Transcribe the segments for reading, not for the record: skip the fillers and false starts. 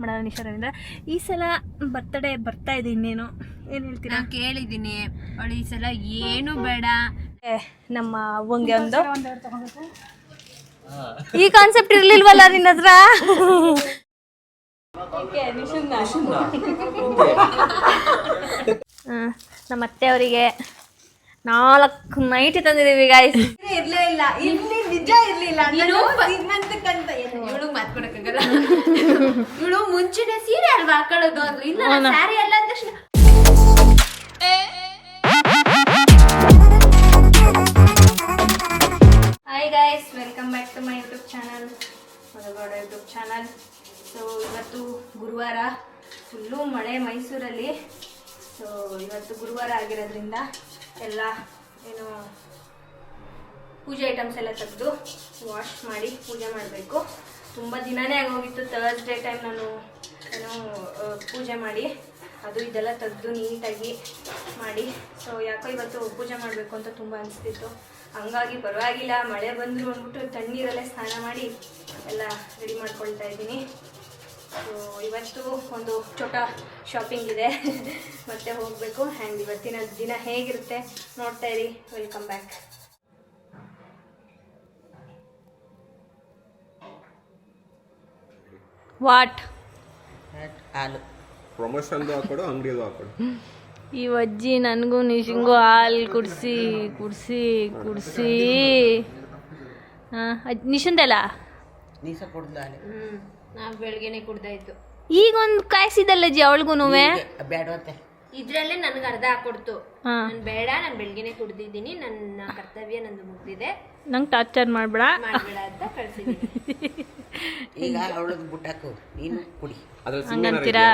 ಮಾಡೋಣ ನಿಶಾ ರವೀಂದ್ರ. ಈ ಸಲ ಬರ್ತಡೇ ಬರ್ತಾ ಇದೆ, ಇನ್ನೇನು ಏನು ಹೇಳ್ತೀರಾ? ಕೇಳಿದ್ದೀನಿ ಅವಳು ಈ ಸಲ ಏನು ಬೇಡ, ನಮ್ಮ ಅವ್ವಂಗೆ ಒಂದು ಈ ಕಾನ್ಸೆಪ್ಟ್ ಇರ್ಲಿಲ್ವಲ್ಲ ನಿನ್ನ ಹತ್ರ. ನಮ್ಮ ಅತ್ತೆ ಅವರಿಗೆ 4 ನೈಟಿ ತಂದಿದ್ದೀವಿ ಗಾಯ್ಸ್. ಇರ್ಲೇ ಇಲ್ಲ, ಇಲ್ಲಿ ನಿಜ ಇರ್ಲಿಲ್ಲ. ಇವಳು ಮಾತ್ಕೊಡಕ್ಕಾಗಲ್ಲ. ಇವಳು ಮುಂಚೆನೆ ಸೀರೆ ಅಲ್ವಾ ಹಾಕೊಳ್ಳೋದು ಅಂದ್ರು. ಇಲ್ಲ ಸ್ಯಾರಿ ಅಲ್ಲ ಅಂದ ತಕ್ಷಣ hi guys, welcome back to my YouTube channel, Madhugowda YouTube channel. So ಇವತ್ತು ಗುರುವಾರ, ಫುಲ್ಲು ಮಳೆ ಮೈಸೂರಲ್ಲಿ. ಸೊ ಇವತ್ತು ಗುರುವಾರ ಆಗಿರೋದ್ರಿಂದ ಎಲ್ಲ ಏನು ಪೂಜೆ ಐಟಮ್ಸ್ ಎಲ್ಲ ತೆಗೆದು ವಾಶ್ ಮಾಡಿ ಪೂಜೆ ಮಾಡಬೇಕು. ತುಂಬ ದಿನವೇ ಆಗೋಗಿತ್ತು. ಥರ್ಸ್ಡೇ ಟೈಮ್ ನಾನು ಏನು ಪೂಜೆ ಮಾಡಿ ಅದು ಇದೆಲ್ಲ ತೆಗೆದು ನೀಟಾಗಿ ಮಾಡಿ. ಸೊ ಯಾಕೋ ಇವತ್ತು ಪೂಜೆ ಮಾಡಬೇಕು ಅಂತ ತುಂಬ ಅನಿಸ್ತಿತ್ತು. ಹಂಗಾಗಿ ಪರವಾಗಿಲ್ಲ, ಮಳೆ ಬಂದರು ಅಂದ್ಬಿಟ್ಟು ತಣ್ಣೀರಲ್ಲೇ ಸ್ನಾನ ಮಾಡಿ ಎಲ್ಲ ರೆಡಿ ಮಾಡ್ಕೊಳ್ತಾ ಇದ್ದೀನಿ. ಸೊ ಇವತ್ತು ಒಂದು ಚೋಟ ಶಾಪಿಂಗ್ ಇದೆ, ಮತ್ತೆ ಹೋಗಬೇಕು. ಆ್ಯಂಡ್ ಇವತ್ತಿನ ದಿನ ಹೇಗಿರುತ್ತೆ ನೋಡ್ತಾ ಇರಿ. Welcome back. ವಾಟ್ ಹಾಲು ಪ್ರಮೋಷನ್ದು ಹಾಕೊಡು, ಅಂಗಡಿದು ಹಾಕೊಡು. ಈ ಅಜ್ಜಿ ನನಗೂ ನಿಶಿಂಗೂ ಹಾಲು ಕುಡಿಸಿ ಕುಡಿಸಿ ಕುಡಿಸಿ ನಿಶಂದಲ್ಲ ನೀಸ ಕೊಡ್ದು ಹಾಲು ನಾವು ಬೆಳಗ್ಗೆನೆ ಕುಡ್ದಾಯ್ತು. ಈಗ ಒಂದು ಕಾಯಿಸಿದಲ್ಲ ಅಜ್ಜಿ ಅವಳಿಗೂ ಬೇಡವಂತೆ. ಇದ್ರಲ್ಲೇ ನನ್ಗೆ ಅರ್ಧ ಹಾಕೊಡ್ತು. ನಾನು ಬೇಡ, ನಾನು ಬೆಳಗ್ಗೆನೆ ಕುಡ್ದಿದ್ದೀನಿ, ನನ್ನ ಕರ್ತವ್ಯ ನಂದು ಮುಗ್ದಿದೆ, ನಂಗೆ ಟಾರ್ಚರ್ ಮಾಡಬೇಡ ಮಾಡಬೇಡ ಅಂತ ಕಳ್ಸಿದ್ದೀನಿ. ಈಗ ಅವಳದು ಬುಟ್ಟಾಕು, ನೀನು ಕುಡಿ. ಹಂಗಂತೀರಾ?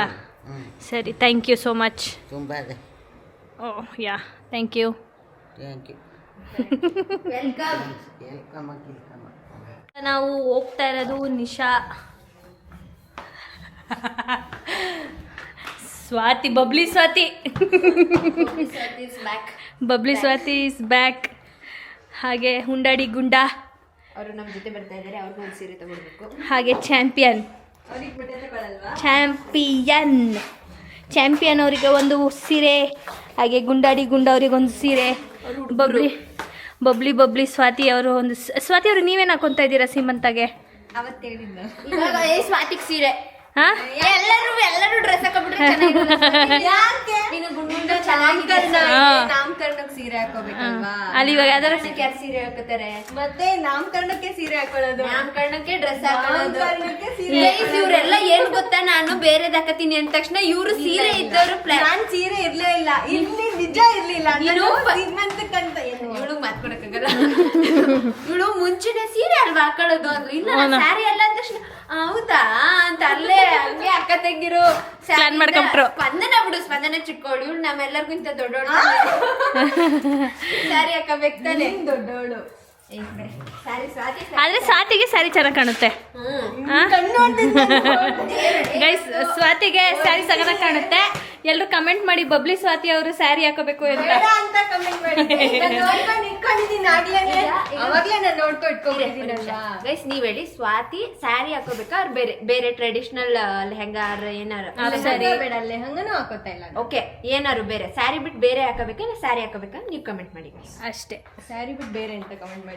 ಸರಿ, ಥ್ಯಾಂಕ್ ಯು ಸೋ ಮಚ್. ತುಂಬ ಅದೇ. Oh ya, thank you. Thank you. Welcome. Welcome. ನಾವು ಹೋಗ್ತಾ ಇರೋದು Nisha Swathi, bubbly Swathi, bubbly Swathi is back. ಹಾಗೆ ಹುಂಡಾಡಿ ಗುಂಡ ಅವರು ನಮ್ಮ ಜೊತೆ ಬರ್ತಾ ಇದ್ದಾರೆ, ಅವ್ರಿಗೂ ಒಂದು ಸೀರೆ ತಗೊಳ್ಬೇಕು. ಹಾಗೆ ಚಾಂಪಿಯನ್ ಚಾಂಪಿಯನ್ ಅವರಿಗೆ ಒಂದು ಸೀರೆ, ಹಾಗೆ ಗುಂಡಾಡಿ ಗುಂಡ ಅವ್ರಿಗೊಂದು ಸೀರೆ, ಬಬ್ಲಿ ಸ್ವಾತಿ ಅವರು ಒಂದು. ಸ್ವಾತಿ ಅವರು ನೀವೇನು ಹಾಕೊತಾ ಇದ್ದೀರಾ ಸೀಮಂತಾಗೆ? ಇವಾಗ ಸ್ವಾತಿಗ್ ಸೀರೆ. ಹಾ, ಎಲ್ಲರೂ ಡ್ರೆಸ್ ಹಾಕೊಂಡ್ಬಿಟ್ರೆ ನೀನು ಗುಂಡ ಚೆನ್ನಾಗಿದೆ, ನಾಮಕರಣಕ್ಕೆ ಸೀರೆ ಹಾಕೋಬೇಕಲ್ವಾ? ಅಲ್ಲಿ ಇವಾಗ ಯಾವ್ದಾರ ಯಾರು ಸೀರೆ ಹಾಕೋತಾರೆ? ಮತ್ತೆ ನಾಮಕರಣಕ್ಕೆ ಸೀರೆ ಹಾಕೊಳ್ಳೋದು, ನಾಮಕರಣಕ್ಕೆ ಡ್ರೆಸ್ ಹಾಕೊಳ್ಳೋದು. ಇವ್ರೆಲ್ಲ ಏನ್ ಗೊತ್ತಾ, ನಾನು ಬೇರೆ ಹಾಕತೀನಿ ಅಂದ ತಕ್ಷಣ ಇವ್ರು ಸೀರೆ ಇದ್ದವರು ನಾನ್ ಸೀರೆ ಇರ್ಲೇ ಇಲ್ಲ, ಇಲ್ಲಿ ನಿಜ ಇರ್ಲಿಲ್ಲ. ಶ್ರೀಮಂತಕ್ಕಂತ ಇವಳು ಮಾತ್ಕೊಡಕ್ಕಾಗಲ್ಲ. ಇವಳು ಮುಂಚೆನೆ ಸೀರೆ ಅಲ್ವಾ ಹಾಕೊಳ್ಳೋದು ಅಂದ್ರು. ಇಲ್ಲ ಸ್ಯಾರಿ ಅಲ್ಲ ಅಂದ ತಕ್ಷಣ ಹೌದಾ ಅಂತ ಅಲ್ಲೇ ಹಂಗೆ ಅಕ್ಕ ತಂಗಿರು ಪ್ಲಾನ್ ಮಾಡ್ಕೊಂಡ್ರು. ಸ್ಪಂದನ ಬಿಡು, ಸ್ಪಂದನ ಚಿಕ್ಕೋಳು, ಇವಳು ನಮ್ಮೆಲ್ಲರಿಗೂ ಇಂತ ದೊಡ್ಡೋಳು. ಸ್ಯಾರಿ ಹಾಕಬೇಕು ತಾನೆ, ದೊಡ್ಡವಳು. ಆದ್ರೆ ಸ್ವಾತಿಗೆ ಸ್ಯಾರಿ ಚೆನ್ನಾಗಿ ಕಾಣುತ್ತೆ ಗೈಸ್. ಸ್ವಾತಿಗೆ ಸ್ಯಾರಿ ಚೆನ್ನಾಗಿ ಕಾಣುತ್ತೆ. ಎಲ್ಲರೂ ಕಮೆಂಟ್ ಮಾಡಿ, ಬಬ್ಲಿ ಸ್ವಾತಿ ಅವರು ಸ್ಯಾರಿ ಹಾಕೋಬೇಕು ಅಂತ ಕಮೆಂಟ್ ಮಾಡಿ. ಇಟ್ಕೊಂಡಿದ್ದೀನಿ ಆಗ್ಲೇನೆ, ಅವಾಗ್ಲೇ ನಾನು ನೋಡ್ಕೊ ಇಟ್ಕೊಂಡಿದ್ದೀನಲ್ವಾ. ಗೈಸ್ ನೀವ್ ಹೇಳಿ, ಸ್ವಾತಿ ಸ್ಯಾರಿ ಹಾಕೋಬೇಕಾ ಅವ್ರು ಬೇರೆ ಬೇರೆ ಟ್ರೆಡಿಷನಲ್ ಲೆಹಂಗಾ ಏನಾರು? ಬೇಡ, ಲೆಹಂಗಾನು ಹಾಕೋತಾ ಇಲ್ಲ. ಓಕೆ, ಏನಾರು ಬೇರೆ ಸ್ಯಾರಿ ಬಿಟ್ಟು ಬೇರೆ ಹಾಕೋಬೇಕಾ ಇಲ್ಲ ಸ್ಯಾರಿ ಹಾಕೋಬೇಕಾ? ನೀವು ಕಮೆಂಟ್ ಮಾಡಿ ಅಷ್ಟೇ. ಸ್ಯಾರಿ ಬಿಟ್ಟು ಬೇರೆ ಅಂತ ಕಮೆಂಟ್ ಮಾಡಿ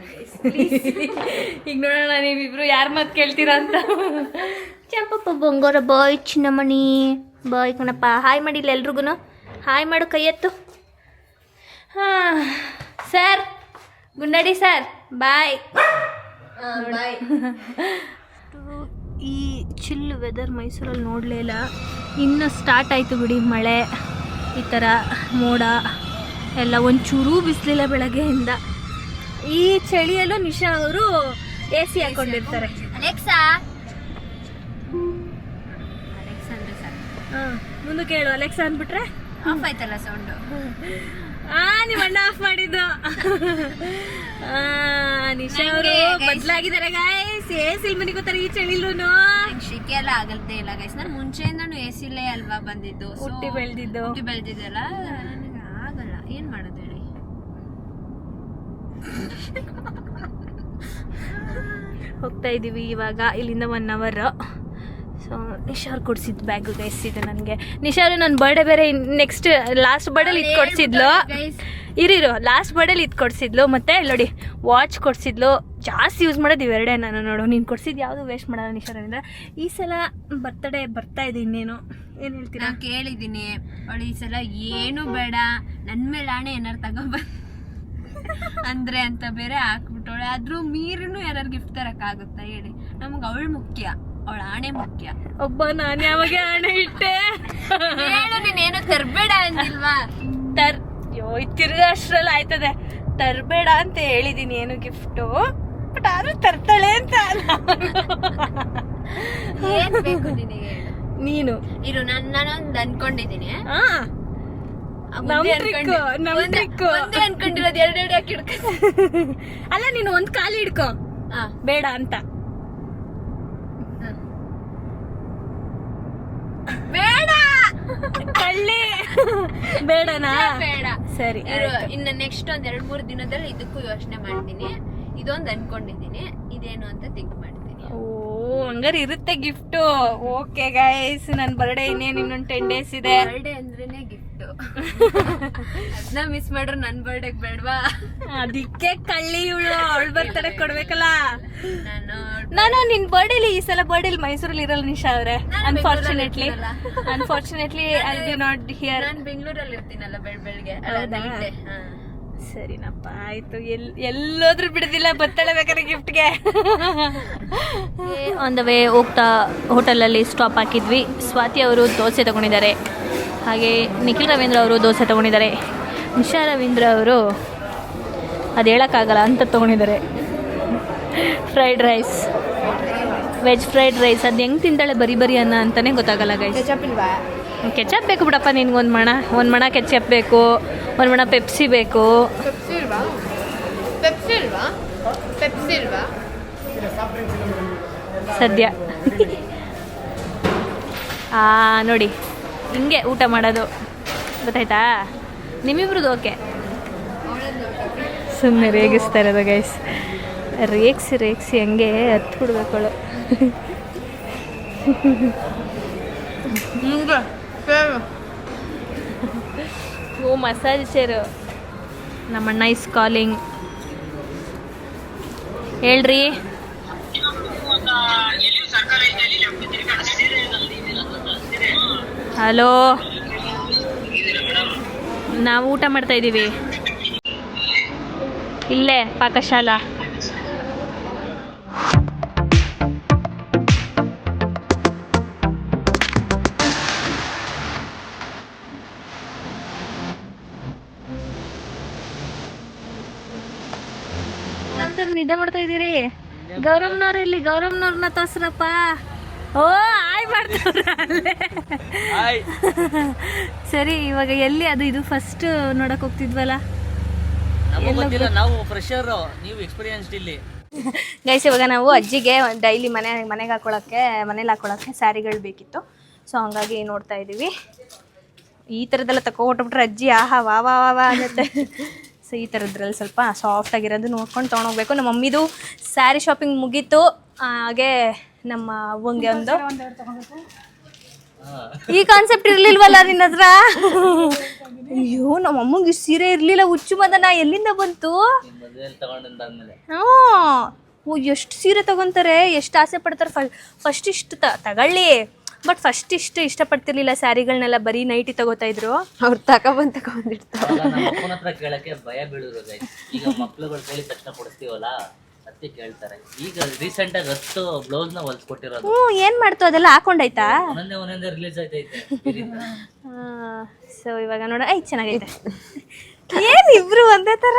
ಈಗ ನೋಡೋಣ ನೀವಿಬ್ರು ಯಾರ ಮಾತು ಕೇಳ್ತೀರಾ ಅಂತ. ಚಂಪಪ್ಪ ಬಂಗಾರ ಬಾಯ್, ಚಿನ್ನಮಣಿ ಬಾಯ್ ಕಣಪ್ಪ. ಹಾಯ್ ಮಾಡಿಲ್ಲ ಎಲ್ರಿಗೂ, ಹಾಯ್ ಮಾಡು, ಕೈ ಎತ್ತು. ಹಾಂ ಸರ್, ಗುಂಡಾಡಿ ಸರ್, ಬಾಯ್ ಬಾಯ್. ಈ ಚಿಲ್ ವೆದರ್ ಮೈಸೂರಲ್ಲಿ ನೋಡಲೇ ಇಲ್ಲ. ಇನ್ನು ಸ್ಟಾರ್ಟ್ ಆಯಿತು ಬಿಡಿ ಮಳೆ, ಈ ಥರ ಮೋಡ ಎಲ್ಲ. ಒಂಚೂರೂ ಬಿಸಿಲಿಲ್ಲ ಬೆಳಗ್ಗೆಯಿಂದ. ಈ ಚಳಿಯಲ್ಲೂ ನಿಶಾ ಅವರು AC ಹಾಕೊಂಡಿರ್ತಾರೆ. ಅಲೆಕ್ಸಾ ಅಂದ್ರೆ ಸರ್ ಮುಂದೆ ಕೇಳು, ಅಲೆಕ್ಸಾ ಅಂದ್ಬಿಟ್ರೆ ಆಫ್ ಆಯ್ತಲ್ಲ ಸೌಂಡು. ನಿಮ್ಮ ಅಣ್ಣ ಆಫ್ ಮಾಡಿದ್ದು. ನಿಶಾ ಅವರು ಬದಲಾಗಿದ್ದಾರೆ ಗಾಯ್ಸ್. AC ಮನೆಗೆ ಗೊತ್ತಾರೆ ಈ ಚಳಿಲೂನು. ಶೆಕೆ ಎಲ್ಲ ಆಗಲ್ದೇ ಇಲ್ಲ ಗೈಸ್. ನಾನು ಮುಂಚೆಯಿಂದನೂ AC-ಲೇ ಅಲ್ವಾ ಬಂದಿದ್ದು, ಹುಟ್ಟಿ ಬೆಳೆದಿದ್ದೆಲ್ಲ. ನನಗೆ ಆಗಲ್ಲ, ಏನ್ ಮಾಡೋದು ಹೇಳಿ. ಹೋಗ್ತಾ ಇದ್ದೀವಿ ಇವಾಗ ಇಲ್ಲಿಂದ 1 hour. ಸೊ ಸೊ ನಿಶಾರ್ ಕೊಡ್ಸಿದ್ದು ಬ್ಯಾಗು ಗೈಸ್ ಇದು ನನಗೆ. ನಿಶಾರು ನನ್ನ ಬರ್ಡೇ ಬೇರೆ ನೆಕ್ಸ್ಟ್ ಲಾಸ್ಟ್ ಬರ್ಡೇಲಿ ಇದು ಕೊಡ್ಸಿದ್ಲು. ಇರಿರು ಲಾಸ್ಟ್ ಬರ್ಡೇಲಿ ಇದು ಕೊಡ್ಸಿದ್ಲು. ಮತ್ತೆ ನೋಡಿ ವಾಚ್ ಕೊಡ್ಸಿದ್ಲು. ಜಾಸ್ತಿ ಯೂಸ್ ಮಾಡೋದು ಇವೆರಡೇ ನಾನು. ನೋಡು ನೀನು ಕೊಡ್ಸಿದ್ದು ಯಾವುದು ವೇಸ್ಟ್ ಮಾಡೋಲ್ಲ ನಿಶಾರ್ ಅಂದರೆ. ಈ ಸಲ ಬರ್ತಡೇ ಬರ್ತಾ ಇದೆ, ಇನ್ನೇನು ಏನು ಹೇಳ್ತೀರಾ? ನಾನು ಕೇಳಿದ್ದೀನಿ ಅವಳು ಈ ಸಲ ಏನು ಬೇಡ ನನ್ನ ಮೇಲೆ ಆಣೆ ಏನಾರು ತಗೊಬ ಅಂದ್ರೆ ಅಂತ ಬೇರೆ ಹಾಕ್ಬಿಟ್ಟವಳೆ. ಆದ್ರೂ ಮೀರಿನೂ ಯಾರು ಗಿಫ್ಟ್ ತರಕ್ಕಾಗುತ್ತಾ ಹೇಳಿ? ನಮ್ಗೆ ಅವಳು ಮುಖ್ಯ, ಅವಳ ಆಣೆ ಮುಖ್ಯ. ಒಬ್ಬ ನಾನು ಯಾವಾಗ ಹಣೆ ಇಟ್ಟೆ ಹೇಳು, ನೀನೇನು ತರಬೇಡ ಅಂದಿಲ್ವಾ? ತಿರ್ಗಾ ಅಷ್ಟ್ರಲ್ಲಿ ಆಯ್ತದೆ. ತರಬೇಡ ಅಂತ ಹೇಳಿದೀನಿ ಏನು ಗಿಫ್ಟು, ಬಟ್ ಆದ್ರೂ ತರ್ತಾಳೆ ಅಂತ ಏನ್ ಬೇಕು ನಿನಗೆ ಹೇಳು. ನೀನು ಇರು, ನಾನೊಂದು ಅನ್ಕೊಂಡಿದ್ದೀನಿ. ಒಂದೇ ಅನ್ಕೊಂಡಿರೋದು ಎರಡೆರಡು ಯಾಕೆ ಹಿಡ್ಕೊ? ಅಲ್ಲ ನೀನು ಒಂದ್ ಕಾಲು ಹಿಡ್ಕೊ ಬೇಡ ಅಂತ. ಬೇಡ ಕಳ್ಳಿ ಬೇಡನಾ? ಬೇಡ. ಸರಿ ಇನ್ನು ನೆಕ್ಸ್ಟ್ ಒಂದ್ 2-3 ದಿನದಲ್ಲಿ ಇದಕ್ಕೂ ಯೋಚನೆ ಮಾಡ್ತೀನಿ. ಇದೊಂದು ಅನ್ಕೊಂಡಿದ್ದೀನಿ, ಇದೇನು ಅಂತ ಥಿಂಕ್ ಮಾಡ್ತೀನಿ. ಓ ಹಂಗಾರೆ ಇರುತ್ತೆ ಗಿಫ್ಟ್. ಓಕೆ ಗೈಸ್, ನನ್ನ ಬರ್ಡೇ ಇನ್ನೊಂದು 10 days ಇದೆ. ಬರ್ಡೇ ಅಂದ್ರೇನೆ ಗಿಫ್ಟ್. ಅದನ್ನ ಮಿಸ್ ಮಾಡ್ರೆ ನನ್ ಬರ್ಡೇಗ್ ಬೇಡವಾ? ಅದಕ್ಕೆ ಕಳ್ಳಿ ಇವಳು ಅವಳ ಬರ್ತಡೇ ಕೊಡ್ಬೇಕಲ್ಲ. ನಾನು ನಿನ್ ಬರ್ಡೇಲಿ ಈ ಸಲ ಬರ್ಡೇಲಿ ಮೈಸೂರಲ್ಲಿ ಇರಲ್ಲ ನಿಶಾ ಅವ್ರೆ. Unfortunately I do not here. ನಾನು ಬೆಂಗಳೂರಲ್ಲಿ ಇರ್ತೀನಲ್ಲ ಬೆಳಗ್ಗೆ. ಸರಿನಪ್ಪ ಆಯ್ತು. ಎಲ್ಲೋದ್ರೂ ಬಿಡುದಿಲ್ಲ, ಬತ್ತಳೆ ಬೇಕಾದ್ರೆ ಗಿಫ್ಟ್ಗೆ. ಆನ್ ದ ವೇ ಹೋಗ್ತಾ ಹೋಟೆಲಲ್ಲಿ ಸ್ಟಾಪ್ ಹಾಕಿದ್ವಿ. ಸ್ವಾತಿ ಅವರು ದೋಸೆ ತಗೊಂಡಿದ್ದಾರೆ, ಹಾಗೆ ನಿಖಿಲ್ ರವೀಂದ್ರ ಅವರು ದೋಸೆ ತಗೊಂಡಿದ್ದಾರೆ. ನಿಶಾ ರವೀಂದ್ರ ಅವರು ಅದು ಹೇಳೋಕ್ಕಾಗಲ್ಲ ಅಂತ ತೊಗೊಂಡಿದ್ದಾರೆ. Fried rice, veg fried rice. ಅದು ಹೆಂಗೆ ತಿಂತಾಳೆ ಬರಿ ಅನ್ನ ಅಂತಲೇ ಗೊತ್ತಾಗಲ್ಲ ಗೈಸ್. ಕೆಚಪ್ ಬೇಕು ಬಿಡಪ್ಪ ನಿನ್ಗೊಂದು ಮಣ ಕೆಚಪ್ ಬೇಕು, ಒಂದು ಮಣ ಪೆಪ್ಸಿ ಬೇಕು. ಸದ್ಯ ನೋಡಿ ಹಿಂಗೆ ಊಟ ಮಾಡೋದು, ಗೊತ್ತಾಯ್ತಾ? ನಿಮ್ಮಿಬ್ರದ್ದು ಓಕೆ. ಸುಮ್ಮನೆ ರೇಗಿಸ್ತಾ ಇರೋದು ಗೈಸ್. ರೇಗಿಸಿ ಹಂಗೆ ಹತ್ತು ಬಿಡ್ಬೇಕಳು. ಓ ಮಸಾಜ್ ಚೇರು. ನಮ್ಮಣ್ಣ ಇಸ್ ಕಾಲಿಂಗ್. ಹೇಳ್ರಿ. ಹಲೋ, ನಾವು ಊಟ ಮಾಡ್ತಾ ಇದ್ದೀವಿ ಇಲ್ಲೇ ಪಾಕಶಾಲಾ. ನಿದ್ದೆ ಮಾಡ್ತಾ ಇದ್ದೀರಿ? ಗೌರವ್ನವ್ರ ಇಲ್ಲಿ, ಗೌರವ್ನವ್ರನ್ನ ತೋರ್ಸ್ರಪ್ಪ. ಓ ಆಯ್ ಮಾಡ್ತಾರೆ. ಸರಿ, ಇವಾಗ ಎಲ್ಲಿ ಅದು ಇದು ಫಸ್ಟ್ ನೋಡಕ್ ಹೋಗ್ತಿದ್ವಲ್ಲ, ನಾವು ಫ್ರೆಶರ್, ನೀವು ಎಕ್ಸ್ಪೀರಿಯನ್ಸ್ಡ್ ಇಲ್ಲಿ. ಗೈಸ್ ಇವಾಗ ನಾವು ಅಜ್ಜಿಗೆ ಡೈಲಿ ಮನೆಗೆ ಹಾಕೊಳಕ್ಕೆ, ಮನೇಲಿ ಹಾಕೊಳಕ್ಕೆ ಸ್ಯಾರಿಗಳು ಬೇಕಿತ್ತು. ಸೊ ಹಂಗಾಗಿ ನೋಡ್ತಾ ಇದ್ದೀವಿ. ಈ ಥರದ್ದೆಲ್ಲ ತಗೊಬಿಟ್ಬಿಟ್ರೆ ಅಜ್ಜಿ ಆಹಾ ವಾ ವಾ ವಾ ಅನ್ನತ್ತೆ. ಸೊ ಈ ಥರದ್ರಲ್ಲಿ ಸ್ವಲ್ಪ ಸಾಫ್ಟ್ ಆಗಿರೋದು ನೋಡ್ಕೊಂಡು ತೊಗೊಂಡೋಗ್ಬೇಕು. ನಮ್ಮ ಮಮ್ಮಿದು ಸ್ಯಾರಿ ಶಾಪಿಂಗ್ ಮುಗೀತು. ಹಾಗೆ ನಮ್ಮ ಅವ್ವಂಗೆ ಒಂದು ಈ ಕಾನ್ಸೆಪ್ಟ್ ಇರ್ಲಿಲ್ವಲ್ಲ ನಿನ್ನ ಹತ್ರ. ಅಯ್ಯೋ ನಮ್ಮ ಅಮ್ಮಂಗೆ ಸೀರೆ ಇರ್ಲಿಲ್ಲ. ಹುಚ್ಚು ಮದನ ಎಲ್ಲಿಂದ ಬಂತು? ಹ್ಞೂ, ಎಷ್ಟು ಸೀರೆ ತಗೊಂತಾರೆ, ಎಷ್ಟು ಆಸೆ ಪಡ್ತಾರೆ. ಫಸ್ಟ್ ಇಷ್ಟು ತಗೊಳ್ಳಿ, ಬಟ್ ಫಸ್ಟ್ ಇಷ್ಟಪಡ್ತಿರ್ಲಿಲ್ಲ ಸ್ಯಾರಿಗಳನ್ನೆಲ್ಲ. ಬರೀ ನೈಟಿ ತಗೋತಾ ಇದ್ರು. ಅವ್ರು ತಗೊಂಡಿರ್ತಾರೆ. ಅಪ್ಪನ ಹತ್ರ ಕೇಳಕ್ಕೆ ಭಯ ಬೀಳೋರು. ಈಗ ಮಕ್ಳುಗಳು ಕೇಳಿದ ತಕ್ಷಣ ಕೊಡಿಸ್ತೀವಲ್ಲ, ಅತ್ತೆ ಕೇಳ್ತಾರೆ. ಈಗ ರೀಸೆಂಟ್ ಆಗಿ 10 ಬ್ಲೌಸ್ ನ ಹೊಲ್ಸ್ಕೊಟ್ಟಿರೋದು. ಏನ್ ಮಾಡ್ತು ಅದೆಲ್ಲ ಹಾಕೊಂಡಾಯ್ತಾ? ಒಂದೊಂದೇ ರಿಲೀಸ್ ಆಯ್ತೈತೆ. ಸೊ ಇವಾಗ ನೋಡ, ಐ ಚೆನ್ನಾಗೈತೆ. ಏನ್ ಇಬ್ರು ಒಂದೇ ತರ.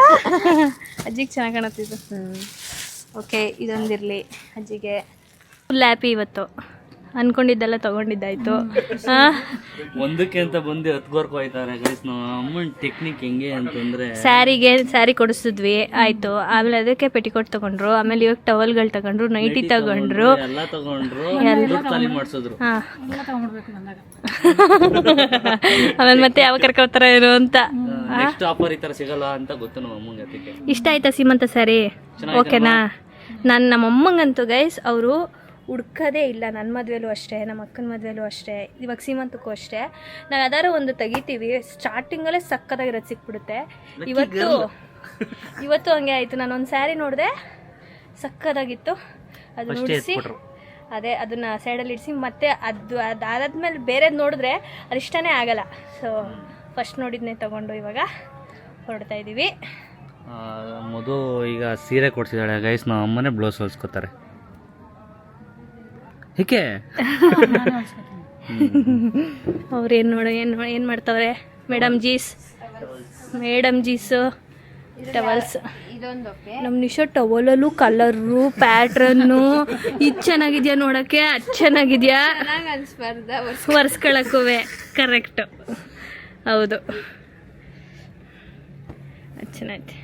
ಅಜ್ಜಿಗೆ ಚೆನ್ನಾಗಿ ಕಾಣುತ್ತಿದ್ದು. ಓಕೆ, ಇದೊಂದಿರ್ಲಿ ಅಜ್ಜಿಗೆ. ಫುಲ್ ಹ್ಯಾಪಿ ಇವತ್ತು. ಅನ್ಕೊಂಡಿದ್ದೆಲ್ಲ ತಗೊಂಡಿದ್ದಾಯ್ತು. ಒಂದಕ್ಕೆ ಅಂತ ಬಂದು 10 ವರ್ಕ್ ಹೋಯ್ತಾರೆ ಗೈಸ್. ನಾವು ಅಮ್ಮನ ಟೆಕ್ನಿಕ್ ಹೆಂಗೆ ಅಂತಂದ್ರೆ, ಸ್ಯಾರಿ ಕೊಡಿಸಿದ್ವಿ ಆಯ್ತು. ಆಮೇಲೆ ಅದಕ್ಕೆ ಪೆಟಿಕೋಟ್ ತಗೊಂಡ್ರು. ಆಮೇಲೆ ಇವಾಗ ಟವಲ್ಗಳು ತಗೊಂಡ್ರು, ನೈಟಿ ತಗೊಂಡ್ರು, ಎಲ್ಲ ತಗೊಂಡ್ರು, ಖಾಲಿ ಮಾಡಿಸಿದ್ರು. ಆಮೇಲೆ ಮತ್ತೆ ಯಾವ ಕರ್ಕೊತಾರ ಏನು ಅಂತ. ನೆಕ್ಸ್ಟ್ ಆಫರ್ ಈ ತರ ಸಿಗಲ್ಲ ಅಂತ ಗೊತ್ತು ನಮ್ಮ ಅಮ್ಮಂಗೆ. ಅದಕ್ಕೆ ಇಷ್ಟ ಆಯ್ತಾ ಸೀಮಂತ ಸ್ಯಾರಿ? ಓಕೆನಾ? ನಮ್ಮ ಅಮ್ಮಂಗಂತೂ ಗೈಸ್ ಅವರು ಹುಡ್ಕೋದೇ ಇಲ್ಲ. ನನ್ನ ಮದುವೆಲೂ ಅಷ್ಟೇ, ನಮ್ಮ ಅಕ್ಕನ ಮದುವೆಲೂ ಅಷ್ಟೇ, ಇವಾಗ ಸೀಮಂತಕ್ಕೂ ಅಷ್ಟೇ. ನಾವು ಯಾವ್ದಾದ್ರು ಒಂದು ತೆಗಿತೀವಿ, ಸ್ಟಾರ್ಟಿಂಗಲ್ಲೇ ಸಕ್ಕತ್ತಾಗಿರೋದು ಸಿಕ್ಬಿಡುತ್ತೆ. ಇವತ್ತು ಹಂಗೆ ಆಯಿತು. ನಾನೊಂದು ಸ್ಯಾರಿ ನೋಡಿದೆ, ಸಕ್ಕತ್ತಾಗಿತ್ತು. ಅದು ನೋಡಿಸಿ ಅದೇ ಅದನ್ನು ಸೈಡಲ್ಲಿ ಇಡಿಸಿ ಮತ್ತೆ ಅದಾದ್ಮೇಲೆ ಬೇರೆದು ನೋಡಿದ್ರೆ ಅದು ಇಷ್ಟನೇ ಆಗಲ್ಲ. ಸೊ ಫಸ್ಟ್ ನೋಡಿದ್ನೇ ತೊಗೊಂಡು ಇವಾಗ ಹೊರಡ್ತಾ ಇದ್ದೀವಿ. ಮಧು ಈಗ ಸೀರೆ ಕೊಡ್ಸಿದ್ದಾಳೆ ಗೈಸ್, ನಾವು ಅಮ್ಮನೇ ಬ್ಲೌಸ್ ಹೊಲ್ಸ್ಕೊತಾರೆ. ಏಕೆ ಅವ್ರೇನು ಏನು ಮಾಡ್ತಾವ್ರೆ ಮೇಡಮ್ ಜೀಸು ಟವಲ್ಸ್. ನಮ್ಮ ನಿಶೋ ಟವಲಲ್ಲೂ ಕಲರು ಪ್ಯಾಟ್ರನ್ನು ಇದು ಚೆನ್ನಾಗಿದ್ಯಾ ನೋಡೋಕ್ಕೆ, ಅದು ಚೆನ್ನಾಗಿದ್ಯಾ ಒರೆಸ್ಕೊಳಕ್ಕೂ. ಕರೆಕ್ಟು, ಹೌದು, ಅದು ಚೆನ್ನಾಗಿದೆ.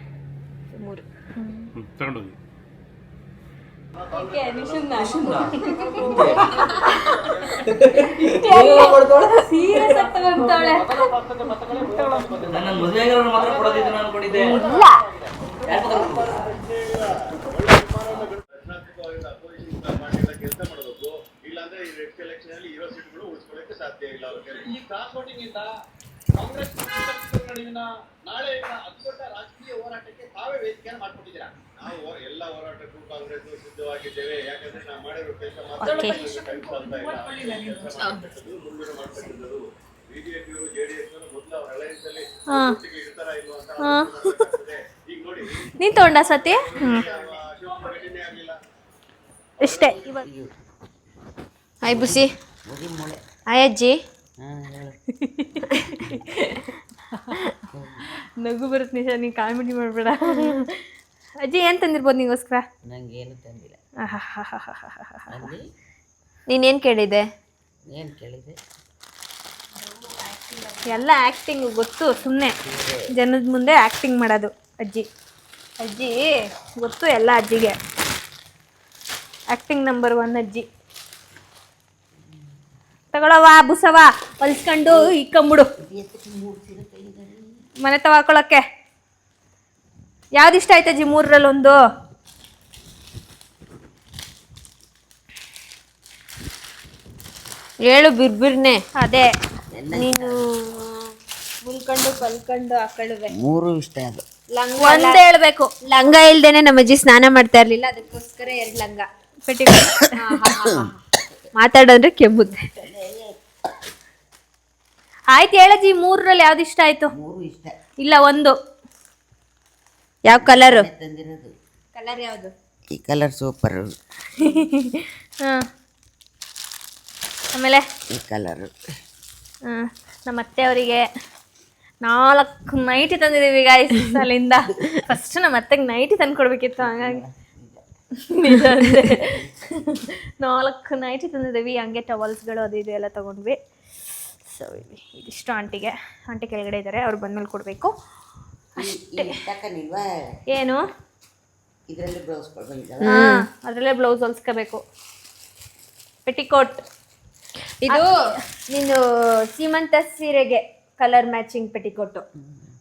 ನಾಳೆ ಅತಿದೊಡ್ಡ ರಾಜಕೀಯ ಹೋರಾಟಕ್ಕೆ ತಾವೇ ವೇದಿಕೆಯನ್ನು ಮಾಡ್ಕೊಂಡಿದ್ದೀರಾ. ನಾವು ಎಲ್ಲ ಹೋರಾಟಕ್ಕೂ ಕಾಂಗ್ರೆಸ್ ಸಿದ್ಧವಾಗಿದ್ದೇವೆ. ಯಾಕಂದ್ರೆ ನಾವು ಮಾಡಿರೋ ಕೆಲಸ ಮಾಡ್ತಕ್ಕಂಥದ್ದು ಬಿಜೆಪಿಯವರು ಜೆಡಿಎಸ್ ಮೊದಲು ಅವರ ಅಲಯನ್ಸಲ್ಲಿ ಇರ್ತಾರ ಇಲ್ವಾ ಅಂತ. ಈಗ ನೋಡಿ ನೀನು ತಗೊಂಡ ಸತಿ ಘಟನೆ ಆಗಲಿಲ್ಲ ಇಷ್ಟೇ. ಆಯ್ ಬುಸಿ, ಆಯ್ ಅಜ್ಜಿ. ನಗು ಬರುತ್ತೆ ನಿಶಾ, ನೀನು ಕಾಮಿಡಿ ಮಾಡಬೇಡ. ಅಜ್ಜಿ ಏನು ತಂದಿರ್ಬೋದು ನಿಗೋಸ್ಕರ? ನಂಗೇನು ತಂದಿಲ್ಲ. ನೀನೇನು ಕೇಳಿದೆ? ಏನು ಕೇಳಿದೆ? ಎಲ್ಲ ಆ್ಯಕ್ಟಿಂಗ್ ಗೊತ್ತು, ಸುಮ್ಮನೆ ಜನದ ಮುಂದೆ ಆ್ಯಕ್ಟಿಂಗ್ ಮಾಡೋದು ಅಜ್ಜಿ ಗೊತ್ತು ಎಲ್ಲ ಅಜ್ಜಿಗೆ. ಆ್ಯಕ್ಟಿಂಗ್ ನಂಬರ್ 1 ಅಜ್ಜಿ. ತಗೊಳವಾ ಬುಸವಾ ಹೊಲ್ಸ್ಕೊಂಡು ಇಕ್ಕೊಂಬಿಡು ಮನೆ ತವ ಹಾಕೊಳಕ್ಕೆ. ಯಾವ್ದು ಇಷ್ಟ ಆಯ್ತು ಅಜ್ಜಿ? 3ರಲ್ಲಿ 1. ಹೇಳು ಬಿರ್ಬಿರ್ನೆ. ಅದೇ ನೀನು ಮುಲ್ಕೊಂಡು ಕಲ್ಕೊಂಡು ಹಾಕೊಳ್ಳುವೆ. 3 ಇಷ್ಟ ಅದು. ಒಂದು ಹೇಳ್ಬೇಕು. ಲಂಗ ಇಲ್ದೇನೆ ನಮ್ಮ ಅಜ್ಜಿ ಸ್ನಾನ ಮಾಡ್ತಾ ಇರ್ಲಿಲ್ಲ, ಅದಕ್ಕೋಸ್ಕರ 2 ಲಂಗ ಪೆಟ್ಟಿಕೋಟ್. ಮಾತಾಡಂದ್ರೆ ಕೆಮ್ಮುತ್ತೆ. ಆಯ್ತು ಹೇಳಜ್ಜಿ, 3ರಲ್ಲಿ ಯಾವ್ದು ಇಷ್ಟ ಆಯ್ತು? 3 ಇಷ್ಟ ಇಲ್ಲ 1. ಯಾವ ಕಲರು? ತಂದಿರೋದು ಕಲರ್ ಯಾವುದು? ಈ ಕಲರ್ ಸೂಪರ್. ಹಾಂ, ಆಮೇಲೆ ಈ ಕಲರು. ನಮ್ಮ ಅತ್ತೆ ಅವರಿಗೆ 4 ನೈಟಿ ತಂದಿದ್ದೀವಿ ಗಾಯ್ಸ್ ಅಲ್ಲಿಂದ. ಫಸ್ಟ್ ನಮ್ಮ ಅತ್ತೆಗೆ ನೈಟಿ ತಂದು ಕೊಡ್ಬೇಕಿತ್ತು, ಹಂಗಾಗಿ 4 ನೈಟಿ ತಂದಿದ್ದೀವಿ. ಹಂಗೆ ಟವಲ್ಸ್ಗಳು ಅದು ಇದು ಎಲ್ಲ ತೊಗೊಂಡ್ವಿ. ಸೊ ಇದಿಷ್ಟು ಆಂಟಿ ಕೆಳಗಡೆ ಇದ್ದಾರೆ, ಅವ್ರು ಬಂದ್ಮೇಲೆ ಕೊಡಬೇಕು ಅಷ್ಟೇ. ಏನು ಇದರಲ್ಲಿ ಬ್ಲೌಸ್ ಕೊಡ್ಬೇಕು. ಹಾಂ, ಅದರಲ್ಲೇ ಬ್ಲೌಸ್ ಹೊಲ್ಸ್ಕೋಬೇಕು. ಪೆಟಿಕೋಟ್ ಇದು ನೀನು ಸೀಮಂತ ಸೀರೆಗೆ ಕಲರ್ ಮ್ಯಾಚಿಂಗ್ ಪೆಟಿಕೋಟು.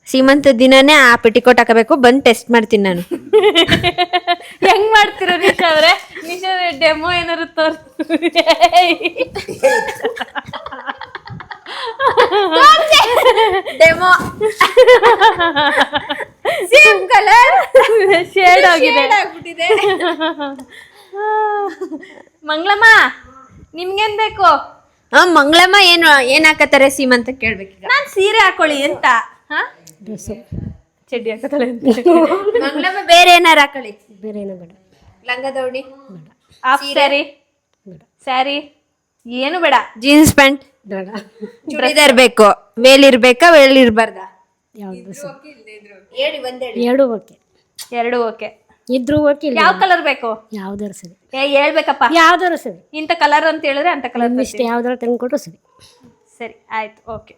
ಸೀಮಂತ ದಿನನೇ ಆ ಪೆಟಿಕೋಟ್ ಹಾಕಬೇಕು. ಬಂದು ಟೆಸ್ಟ್ ಮಾಡ್ತೀನಿ ನಾನು. ಹೆಂಗ್ ಮಾಡ್ತೀರ ನಿಶಾ ಅವರೇ? ನಿಶಾ ಡೆಮೋ ಏನಾದ್ರು ಡೆಮೋ ಸೇಮ್ ಕಲರ್ ಶೇಡ್ ಆಗಿದೆ. ಆಗ್ಬಿಟ್ಟಿದೆ. ಮಂಗಳಮ್ಮ ನಿಮ್ಗೇನ್ ಬೇಕು? ಮಂಗಳಮ್ಮ ಏನ್ ಹಾಕತಾರೆ ಸೀಮಂತ ಕೇಳ್ಬೇಕೀಗ. ನಾನ್ ಸೀರೆ ಹಾಕೊಳ್ಳಿ ಅಂತ. ಚಡ್ಡಿ ಹಾಕತಾಳೆ ಅಂತ. ಮಂಗಳಮ್ಮ ಬೇರೆ ಏನಾರು ಹಾಕೊಳ್ಳಿ. ಬೇರೆ ಏನೋ ಬೇಡ. ಲಂಗ ದೌಡಿ, ಹಾಫ್ ಸ್ಯಾರಿ ಏನು ಬೇಡ. ಜೀನ್ಸ್ ಪ್ಯಾಂಟ್ ಬೇಡ. ಚೂಡಿದಾರ್ ಬೇಕು. ವೇಲಿರ್ಬೇಕಾ ವೇಲಿರ್ಬಾರ್ದ? ಹೇಳಿ ಒಂದೇಳಿ. 2 ಓಕೆ. 2 ಓಕೆ. ಇದ್ರು ಓಕೆ. ಯಾವ ಕಲರ್ ಬೇಕು? ಯಾವ್ದಾರು ಸರಿ. ಹೇಳ್ಬೇಕಪ್ಪ. ಯಾವ್ದಾರು ಸರಿ. ಇಂಥ ಕಲರ್ ಅಂತ ಹೇಳಿದ್ರೆ ಅಂತ ಕಲರ್ ಇಷ್ಟ ಯಾವ್ದಾರು ತಂದ್ಕೊಟ್ರು ಸರಿ. ಸರಿ ಆಯ್ತು, ಓಕೆ.